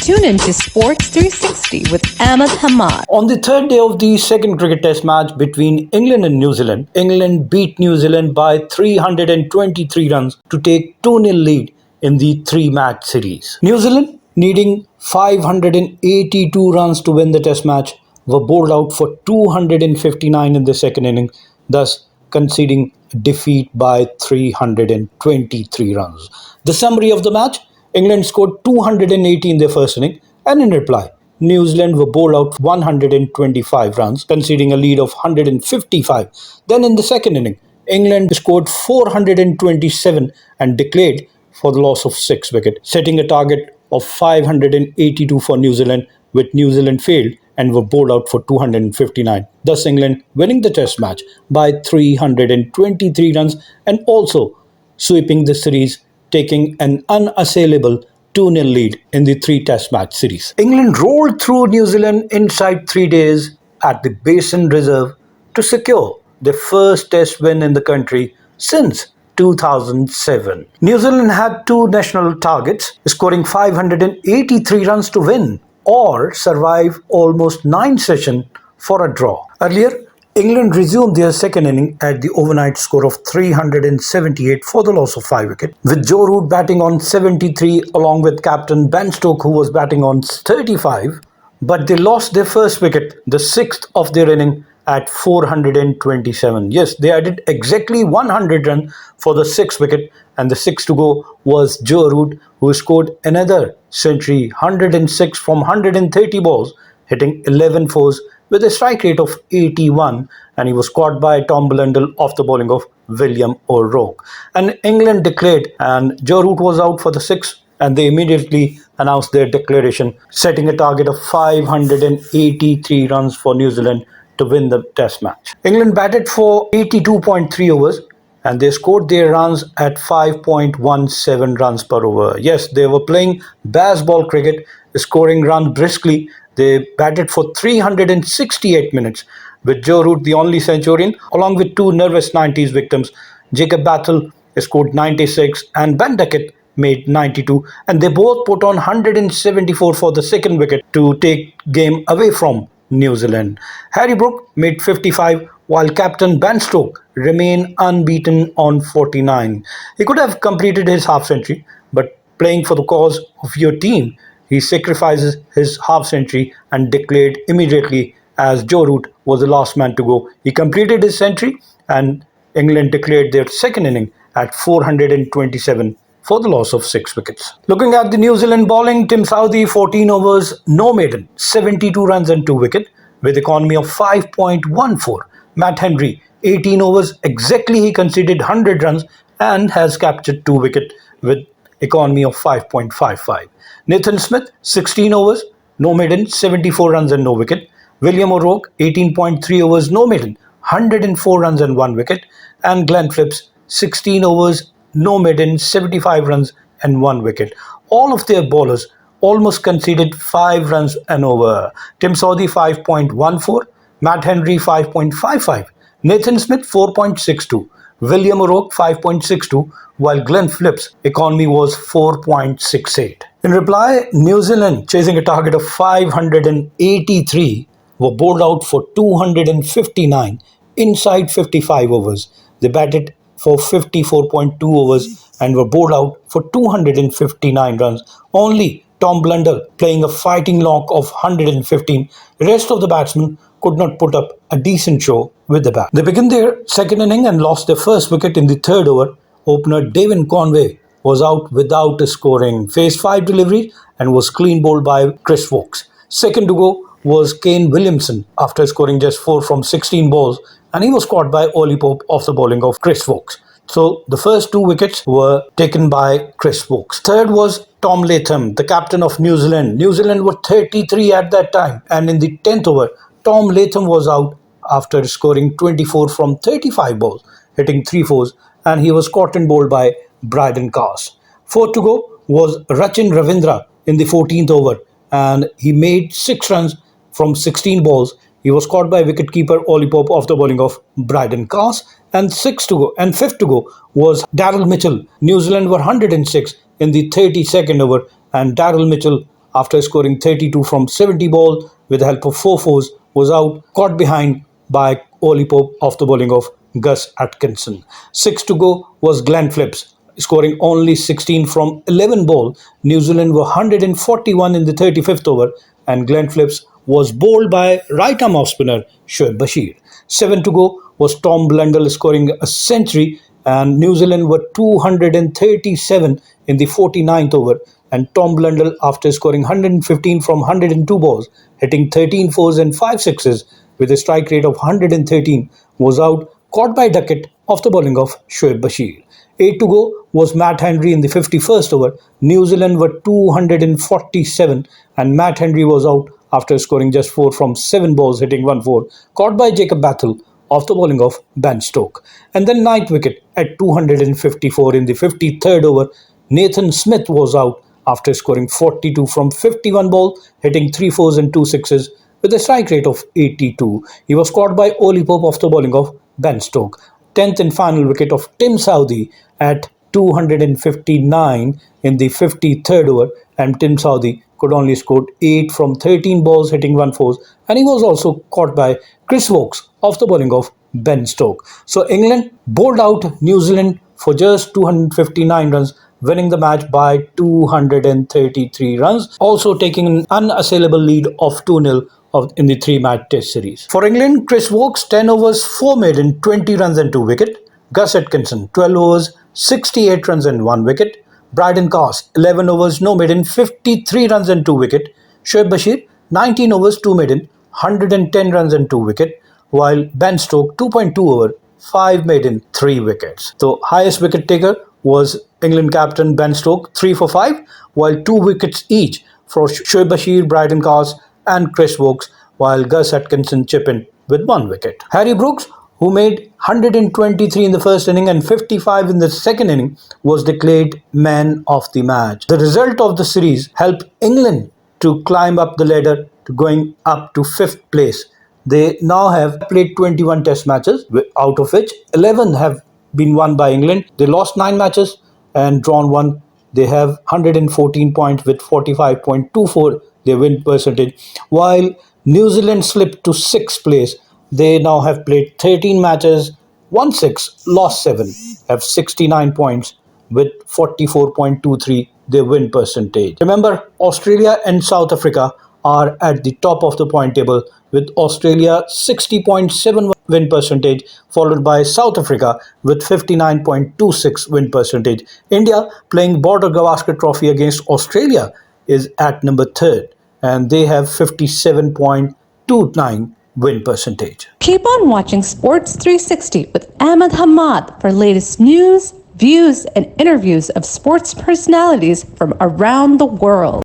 Tune in to Sports 360 with Ahmed Hamad. On the third day of the second cricket test match between England and New Zealand, England beat New Zealand by 323 runs to take 2-0 lead in the three-match series. New Zealand, needing 582 runs to win the test match, were bowled out for 259 in the second innings, thus conceding defeat by 323 runs. The summary of the match: England scored 280 in their first inning, and in reply, New Zealand were bowled out 125 runs, conceding a lead of 155. Then in the second inning, England scored 427 and declared for the loss of 6 wickets, setting a target of 582 for New Zealand, which New Zealand failed and were bowled out for 259. Thus England winning the test match by 323 runs and also sweeping the series, taking an unassailable 2-0 lead in the three-test match series. England rolled through New Zealand inside 3 days at the Basin Reserve to secure their first test win in the country since 2007. New Zealand had two national targets, scoring 583 runs to win or survive almost 9 sessions for a draw. Earlier, England resumed their second inning at the overnight score of 378 for the loss of 5 wickets, with Joe Root batting on 73 along with captain Ben Stokes, who was batting on 35, but they lost their first wicket, the 6th of their inning, at 427. Yes, they added exactly 100 runs for the 6th wicket, and the 6th to go was Joe Root, who scored another century, 106 from 130 balls, hitting 11 fours with a strike rate of 81, and he was caught by Tom Blundell off the bowling of William O'Rourke. And England declared, and Joe Root was out for the 6th, and they immediately announced their declaration, setting a target of 583 runs for New Zealand to win the test match. England batted for 82.3 overs and they scored their runs at 5.17 runs per over. Yes, they were playing baseball cricket, scoring runs briskly. They batted for 368 minutes, with Joe Root the only centurion, along with two nervous 90s victims. Jacob Battle scored 96 and Ben Duckett made 92, and they both put on 174 for the second wicket to take game away from New Zealand. Harry Brook made 55, while captain Ben Stokes remained unbeaten on 49. He could have completed his half century, but playing for the cause of your team, he sacrifices his half century and declared immediately, as Joe Root was the last man to go. He completed his century and England declared their second inning at 427 for the loss of 6 wickets. Looking at the New Zealand bowling, Tim Southee, 14 overs, no maiden, 72 runs and 2 wickets with economy of 5.14. Matt Henry, 18 overs, exactly he conceded 100 runs and has captured 2 wickets with economy of 5.55. Nathan Smith, 16 overs, no maiden, 74 runs and no wicket. William O'Rourke, 18.3 overs, no maiden, 104 runs and 1 wicket. And Glenn Phillips, 16 overs, no maiden, 75 runs and 1 wicket. All of their bowlers almost conceded 5 runs and over. Tim Southee 5.14, Matt Henry 5.55, Nathan Smith 4.62, William O'Rourke 5.62, while Glenn Phillips' economy was 4.68. In reply, New Zealand, chasing a target of 583, were bowled out for 259 inside 55 overs. They batted for 54.2 overs and were bowled out for 259 runs. Only Tom Blundell playing a fighting knock of 115. The rest of the batsmen could not put up a decent show with the bat. They began their second inning and lost their first wicket in the third over. Opener Devin Conway was out without a scoring, faced 5 deliveries and was clean bowled by Chris Woakes. Second to go was Kane Williamson after scoring just 4 from 16 balls, and he was caught by Ollie Pope off the bowling of Chris Woakes. So the first 2 wickets were taken by Chris Woakes. Third was Tom Latham, the captain of New Zealand. New Zealand were 33 at that time, and in the 10th over, Tom Latham was out after scoring 24 from 35 balls, hitting 3 fours, and he was caught and bowled by Brydon Carse. Fourth to go was Rachin Ravindra in the 14th over, and he made 6 runs from 16 balls. He was caught by wicketkeeper Ollie Pope off the bowling of Brydon Carse. And 6th to go and 5th to go was Daryl Mitchell. New Zealand were 106 in the 32nd over, and Daryl Mitchell, after scoring 32 from 70 balls with the help of 4 fours, was out, caught behind by Oli Pope off the bowling of Gus Atkinson. 6 to go was Glenn Phillips, scoring only 16 from 11 balls. New Zealand were 141 in the 35th over, and Glenn Phillips was bowled by right-arm off-spinner Shoaib Bashir. 7 to go was Tom Blundell scoring a century, and New Zealand were 237 in the 49th over, and Tom Blundell, after scoring 115 from 102 balls, hitting 13 fours and 5 sixes with a strike rate of 113, was out, caught by Duckett off the bowling of Shoaib Bashir. 8 to go was Matt Henry in the 51st over. New Zealand were 247 and Matt Henry was out after scoring just 4 from 7 balls, hitting 1-4, caught by Jacob Bathel off the bowling of Ben Stokes. And then ninth wicket at 254 in the 53rd over. Nathan Smith was out after scoring 42 from 51 balls, hitting 3 fours and 2 sixes with a strike rate of 82. He was caught by Oli Pope off the bowling of Ben Stokes. 10th and final wicket of Tim Southee at 259 in the 53rd over, and Tim Southee could only score 8 from 13 balls, hitting 1-4, and he was also caught by Chris Woakes off the bowling of Ben Stokes. So England bowled out New Zealand for just 259 runs, winning the match by 233 runs, also taking an unassailable lead of 2-0 in the 3-match test series. For England, Chris Woakes, 10 overs, 4 maiden, 20 runs and 2 wickets. Gus Atkinson, 12 overs, 68 runs and 1 wicket. Brydon Carse, 11 overs, no maiden, 53 runs and 2 wickets. Shoaib Bashir, 19 overs, 2 maiden, 110 runs and 2 wickets. While Ben Stokes, 2.2 over, 5 maiden, 3 wickets. The highest wicket taker was England captain Ben Stokes, 3 for 5, while 2 wickets each for Shoaib Bashir, Brydon Carse and Chris Woakes, while Gus Atkinson chipped in with 1 wicket. Harry Brooks, who made 123 in the first inning and 55 in the second inning, was declared man of the match. The result of the series helped England to climb up the ladder to going up to 5th place. They now have played 21 test matches, out of which 11 have been won by England. They lost 9 matches and drawn 1. They have 114 points with 45.24 their win percentage, while New Zealand slipped to 6th place. They now have played 13 matches, won 6, lost 7, have 69 points with 44.23 their win percentage. Remember, Australia and South Africa are at the top of the point table with Australia 60.7 win percentage, followed by South Africa with 59.26 win percentage. India, playing Border Gavaskar Trophy against Australia, is at number 3rd and they have 57.29 win percentage. Keep on watching Sports 360 with Ahmed Hamad for latest news, views, and interviews of sports personalities from around the world.